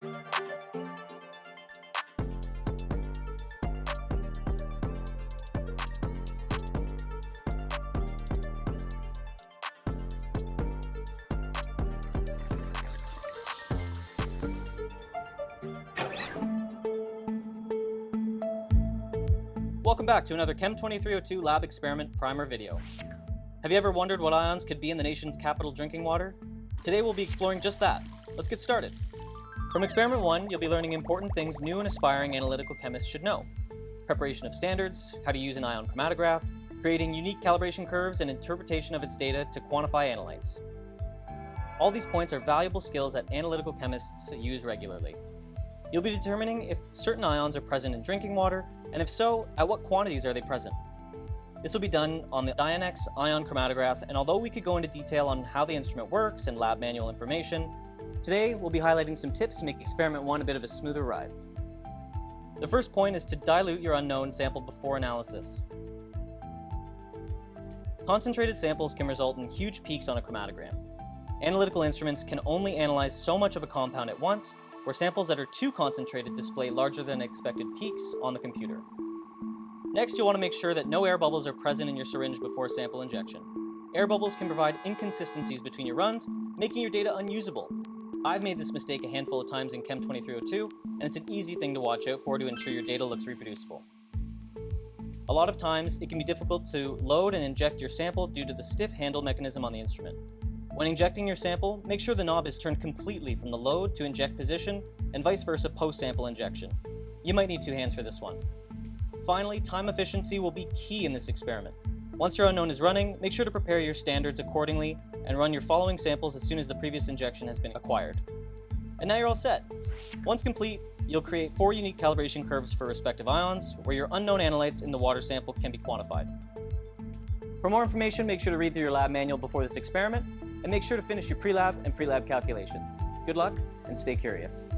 Welcome back to another Chem 2302 lab experiment primer video. Have you ever wondered what ions could be in the nation's capital drinking water? Today we'll be exploring just that. Let's get started. From experiment 1, you'll be learning important things new and aspiring analytical chemists should know. Preparation of standards, how to use an ion chromatograph, creating unique calibration curves, and interpretation of its data to quantify analytes. All these points are valuable skills that analytical chemists use regularly. You'll be determining if certain ions are present in drinking water, and if so, at what quantities are they present. This will be done on the Dionex ion chromatograph, and although we could go into detail on how the instrument works and lab manual information, today we'll be highlighting some tips to make experiment 1 a bit of a smoother ride. The first point is to dilute your unknown sample before analysis. Concentrated samples can result in huge peaks on a chromatogram. Analytical instruments can only analyze so much of a compound at once, where samples that are too concentrated display larger than expected peaks on the computer. Next, you'll want to make sure that no air bubbles are present in your syringe before sample injection. Air bubbles can provide inconsistencies between your runs, making your data unusable. I've made this mistake a handful of times in Chem 2302, and it's an easy thing to watch out for to ensure your data looks reproducible. A lot of times, it can be difficult to load and inject your sample due to the stiff handle mechanism on the instrument. When injecting your sample, make sure the knob is turned completely from the load to inject position, and vice versa post-sample injection. You might need 2 hands for this one. Finally, time efficiency will be key in this experiment. Once your unknown is running, make sure to prepare your standards accordingly and run your following samples as soon as the previous injection has been acquired. And now you're all set. Once complete, you'll create 4 unique calibration curves for respective ions, where your unknown analytes in the water sample can be quantified. For more information, make sure to read through your lab manual before this experiment, and make sure to finish your pre-lab and pre-lab calculations. Good luck, and stay curious.